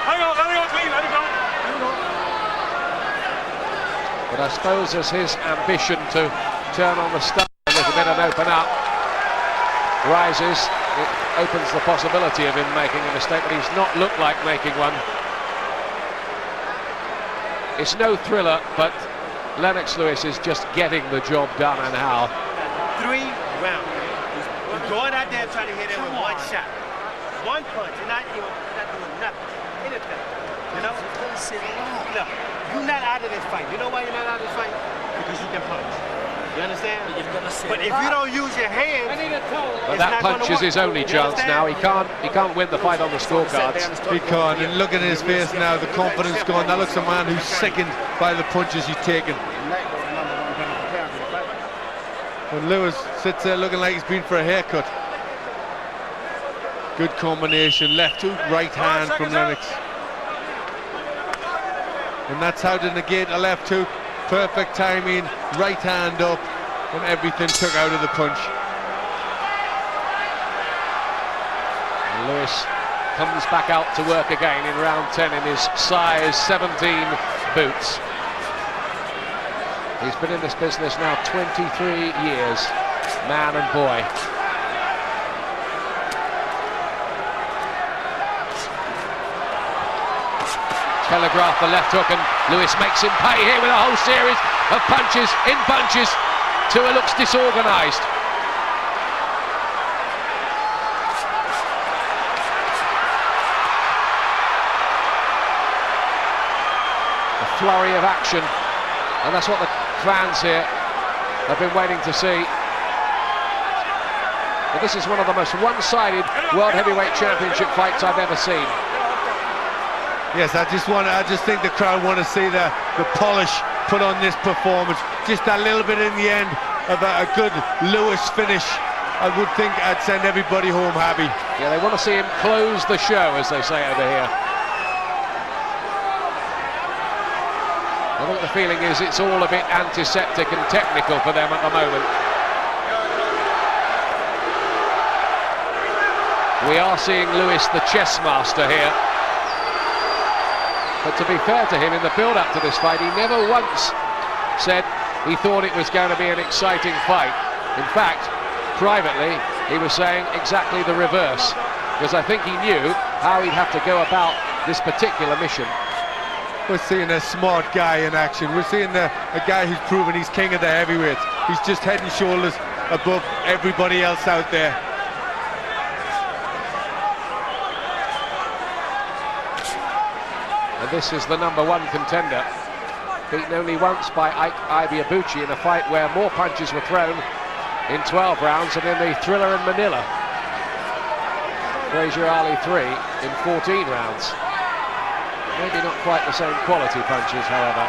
But I suppose as his ambition to turn on the star a little bit and open up rises, it opens the possibility of him making a mistake, but he's not looked like making one. It's no thriller, but Lennox Lewis is just getting the job done, and how. 3 rounds. You're going out there trying to hit him with one shot. One punch. You're not doing nothing. Anything. You know? No. You're not out of this fight. You know why you're not out of this fight? Because you can punch. You understand? But if you don't use your hands, But that punch is his only chance now. He can't win the fight on the scorecards. He can't, and looking at his face now, the confidence gone. That looks a man who's sickened by the punches he's taken. And Lewis sits there looking like he's been for a haircut. Good combination, left hook, right hand from Lennox. And that's how to negate a left hook. Perfect timing, right hand up, and everything took out of the punch. And Lewis comes back out to work again in round 10 in his size 17 boots. He's been in this business now 23 years, man and boy. Telegraph the left hook, and Lewis makes him pay here with a whole series of punches in bunches. Tua looks disorganised. A flurry of action, and that's what the fans here have been waiting to see. But this is one of the most one-sided World Heavyweight Championship fights I've ever seen. Yes, I just think the crowd want to see the polish put on this performance. Just a little bit in the end of a good Lewis finish. I would think I'd send everybody home happy. Yeah, they want to see him close the show, as they say over here. I think the feeling is it's all a bit antiseptic and technical for them at the moment. We are seeing Lewis, the chess master, here. But to be fair to him, in the build-up to this fight, he never once said he thought it was going to be an exciting fight. In fact, privately, he was saying exactly the reverse, because I think he knew how he'd have to go about this particular mission. We're seeing a smart guy in action. We're seeing a guy who's proven he's king of the heavyweights. He's just head and shoulders above everybody else out there. And this is the #1 contender, beaten only once by Ibeabuchi in a fight where more punches were thrown in 12 rounds than in the thriller in Manila. Frazier Ali 3 in 14 rounds. Maybe not quite the same quality punches, however.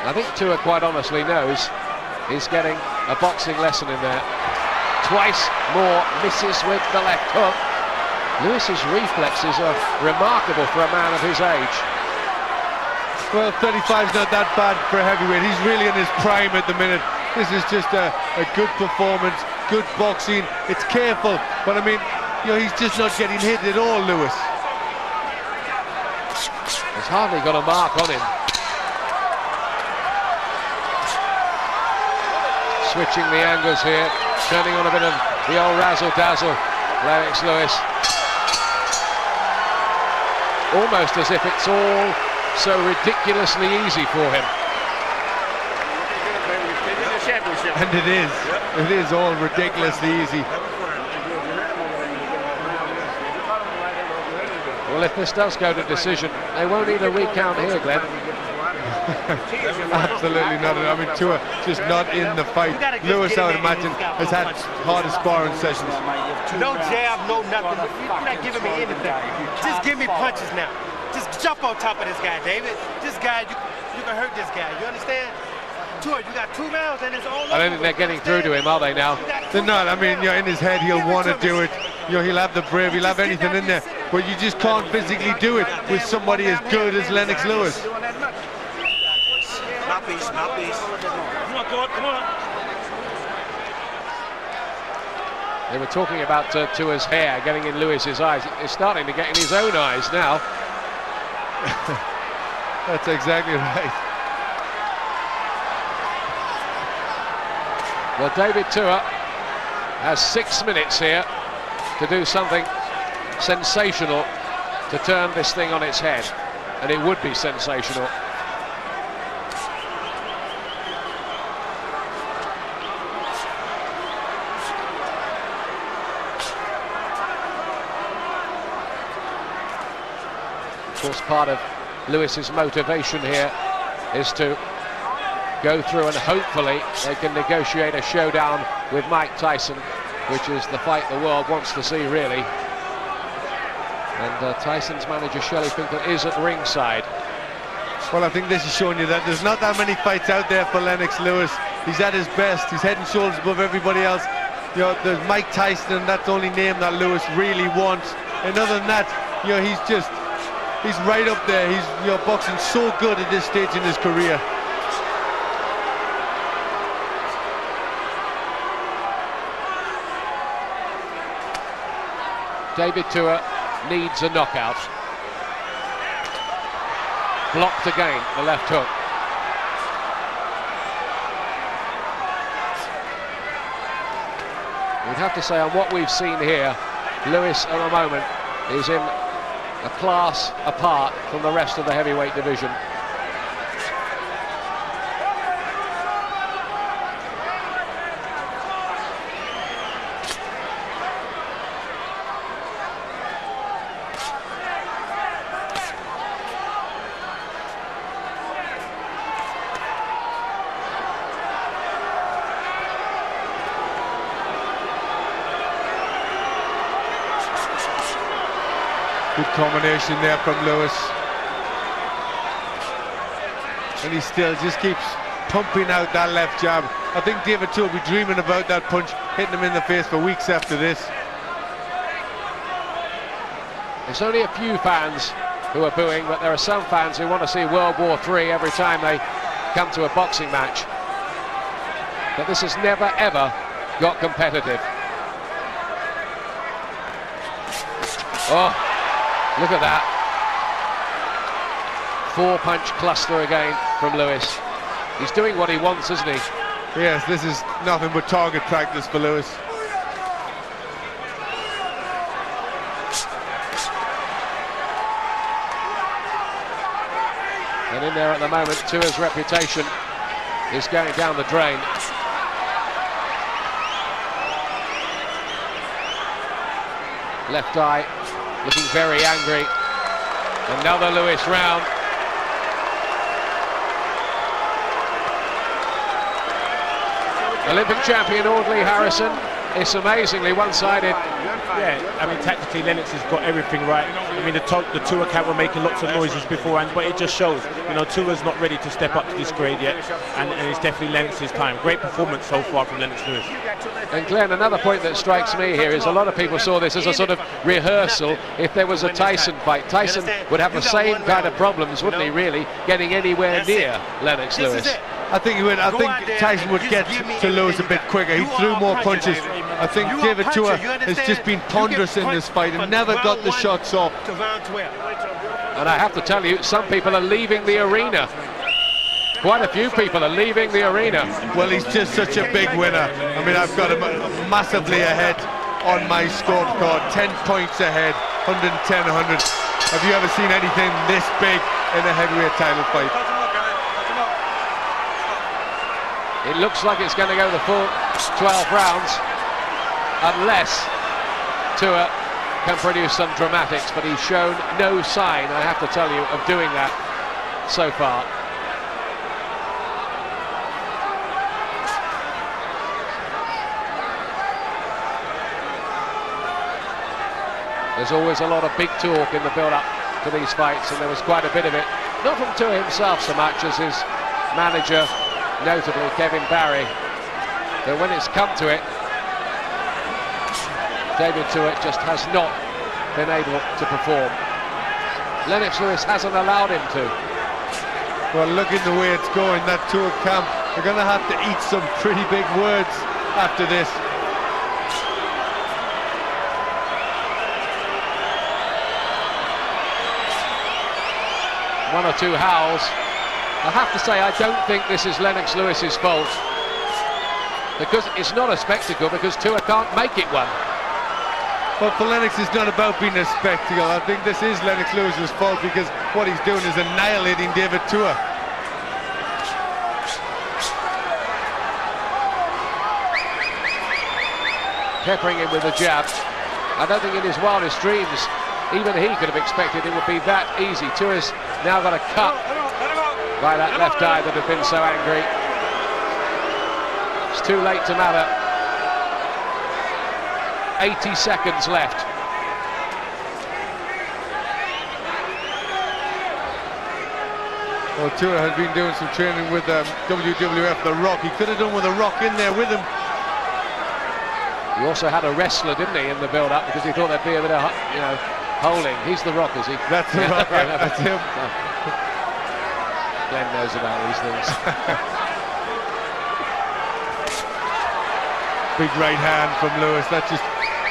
I think Tua quite honestly knows he's getting a boxing lesson in there. Twice more misses with the left hook. Lewis's reflexes are remarkable for a man of his age. Well, 35's not that bad for a heavyweight. He's really in his prime at the minute. This is just a good performance, good boxing. It's careful, but I mean, you know, he's just not getting hit at all, Lewis. He's hardly got a mark on him. Switching the angles here, turning on a bit of the old razzle-dazzle. Lennox Lewis. Almost as if it's all so ridiculously easy for him. And it is. It is all ridiculously easy. Well, if this does go to decision, they won't need a recount here, Glenn. Absolutely not. I mean, Tua just not in the fight. Lewis, I would imagine, has had harder sparring sessions. No jab, no nothing. You're not giving me anything. Just give me punches now. Just jump on top of this guy, David. This guy, you can hurt this guy. You understand? Tua, you got 2 rounds and it's all over. I don't think they're getting through to him, are they now? They're not. I mean, you know, in his head, he'll want to do it. You know, he'll have the brave, he'll have anything in there. But you just can't physically do it with somebody as good as Lennox Lewis. Mouthpiece. Come on, come on. They were talking about Tua's hair getting in Lewis's eyes. It's starting to get in his own eyes now. That's exactly right. Well, David Tua has 6 minutes here to do something sensational to turn this thing on its head. And it would be sensational. Of course, part of Lewis's motivation here is to go through and hopefully they can negotiate a showdown with Mike Tyson, which is the fight the world wants to see, really. And Tyson's manager, Shelley Finkel, is at ringside. Well, I think this is showing you that there's not that many fights out there for Lennox Lewis. He's at his best. He's head and shoulders above everybody else. You know, there's Mike Tyson, and that's the only name that Lewis really wants. And other than that, you know, he's right up there. He's, you know, boxing so good at this stage in his career. David Tua needs a knockout. Blocked again, the left hook. We'd have to say, on what we've seen here, Lewis at the moment is in a class apart from the rest of the heavyweight division. Good combination there from Lewis. And he still just keeps pumping out that left jab. I think David Tua will be dreaming about that punch, hitting him in the face for weeks after this. There's only a few fans who are booing, but there are some fans who want to see World War III every time they come to a boxing match. But this has never, ever got competitive. Oh, look at that. 4-punch cluster again from Lewis. He's doing what he wants, isn't he? Yes, this is nothing but target practice for Lewis. And in there at the moment, Tua's reputation is going down the drain. Left eye looking very angry. Another Lewis round. Olympic champion Audley Harrison. It's amazingly one-sided. Yeah, I mean, tactically, Lennox has got everything right. I mean, the Tua camp were making lots of noises beforehand, but it just shows, you know, Tua's not ready to step up to this grade yet, and it's definitely Lennox's time. Great performance so far from Lennox Lewis. And Glenn, another point that strikes me here is a lot of people saw this as a sort of rehearsal. If there was a Tyson fight, Tyson would have the same kind of problems, wouldn't he, really, getting anywhere near Lennox Lewis? I think he would. I think Tyson would get to Lewis a bit quicker. He threw more punches. I think David Tua has just been ponderous in this fight and never got the shots off. And I have to tell you, some people are leaving the arena. Quite a few people are leaving the arena. Well, he's just such a big winner. I mean, I've got him massively ahead on my scorecard. 10 points ahead, 110, 100. Have you ever seen anything this big in a heavyweight title fight? It looks like it's going to go the full 12 rounds, unless Tua can produce some dramatics, but he's shown no sign, I have to tell you, of doing that so far. There's always a lot of big talk in the build-up to these fights, and there was quite a bit of it. Not from Tua himself so much as his manager, notably Kevin Barry. But when it's come to it, David Tua just has not been able to perform. Lennox Lewis hasn't allowed him to. Well, looking the way it's going, that Tua camp, they're going to have to eat some pretty big words after this. One or two howls. I have to say, I don't think this is Lennox Lewis's fault, because it's not a spectacle, because Tua can't make it one. But for Lennox, it's not about being a spectacle. I think this is Lennox Lewis's fault, because what he's doing is annihilating David Tua. Peppering him with a jab. I don't think in his wildest dreams even he could have expected it would be that easy. Tua's now got a cut by that left eye that had been so angry. It's too late to matter. 80 seconds left. Well, Tua has been doing some training with WWF, The Rock. He could have done with a Rock in there with him. He also had a wrestler, didn't he, in the build-up, because he thought there'd be a bit of, you know, holding. He's The Rock, is he? That's The Rock, yeah, that's him. Glenn knows about these things. Big right hand from Lewis. That just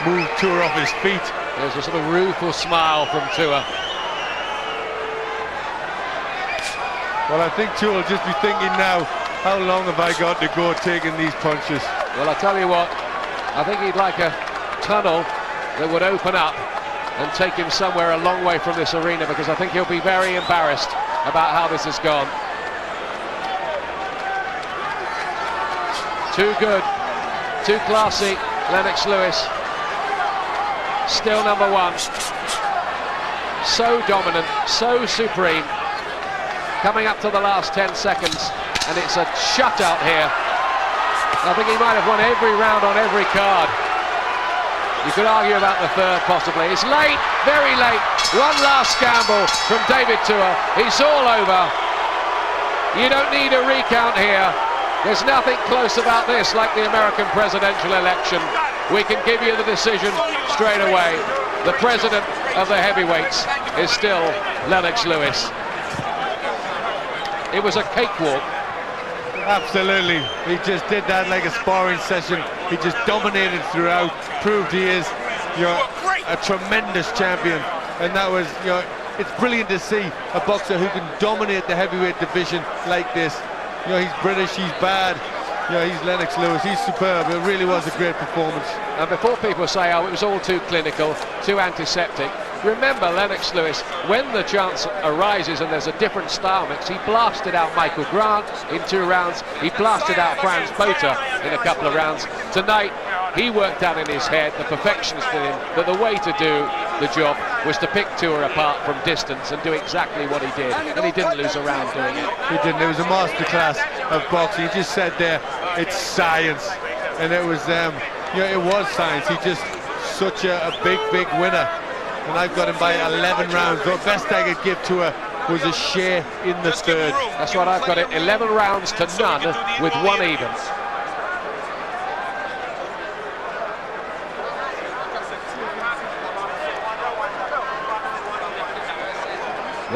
moved Tua off his feet. There's a sort of rueful smile from Tua. Well, I think Tua will just be thinking now, how long have I got to go taking these punches? Well, I tell you what, I think he'd like a tunnel that would open up and take him somewhere a long way from this arena, because I think he'll be very embarrassed about how this has gone. Too good, too classy, Lennox Lewis. Still number one. So dominant, so supreme. Coming up to the last 10 seconds, and it's a shutout here. I think he might have won every round on every card. You could argue about the third, possibly. It's late, very late. One last gamble from David Tua. It's all over. You don't need a recount here. There's nothing close about this, like the American presidential election. We can give you the decision straight away. The president of the heavyweights is still Lennox Lewis. It was a cakewalk. Absolutely. He just did that like a sparring session. He just dominated throughout, proved he is, you know, a tremendous champion. And that was, you know, it's brilliant to see a boxer who can dominate the heavyweight division like this. You know, he's British, he's bad. You know, he's Lennox Lewis, he's superb. It really was a great performance. And before people say, oh, it was all too clinical, too antiseptic, remember Lennox Lewis, when the chance arises and there's a different style mix, he blasted out Michael Grant in 2 rounds, he blasted out Franz Botha in a couple of rounds. Tonight, he worked out in his head, the perfectionist in him, that the way to do the job was to pick Tua apart from distance and do exactly what he did. And he didn't lose a round doing it. He didn't. It was a masterclass of boxing. He just said there, it's science. And it was, you know, it was science. He just such a big winner, and I've got him by 11 rounds. The best I could give to her was a share in the third. That's what I've got it, 11 rounds to none with 1 even.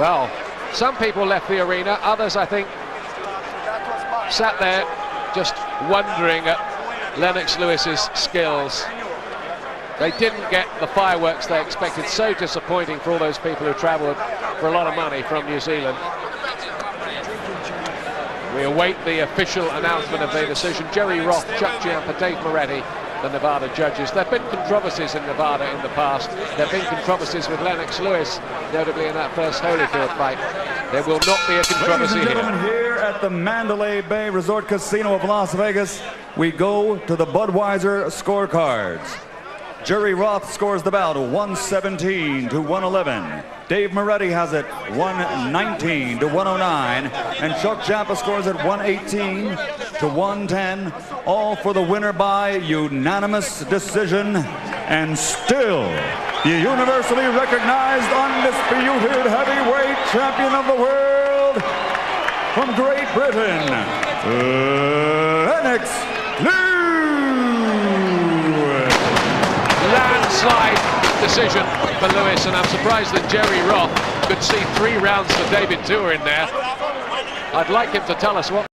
Well, some people left the arena, others I think sat there just wondering at Lennox Lewis's skills. They didn't get the fireworks they expected. So disappointing for all those people who travelled for a lot of money from New Zealand. We await the official announcement of their decision. Jerry Roth, Chuck Giampa, Dave Moretti, the Nevada judges. There have been controversies in Nevada in the past. There have been controversies with Lennox Lewis, notably in that first Holyfield fight. There will not be a controversy Ladies and here. gentlemen, here at the Mandalay Bay Resort Casino of Las Vegas, we go to the Budweiser scorecards. Jerry Roth scores the bout 117 to 111. Dave Moretti has it 119 to 109. And Chuck Giampa scores it 118 to 110. All for the winner by unanimous decision. And still, the universally recognized undisputed heavyweight champion of the world from Great Britain, Lennox Lewis. Landslide decision for Lewis, and I'm surprised that Jerry Roth could see 3 rounds for David Tua in there. I'd like him to tell us what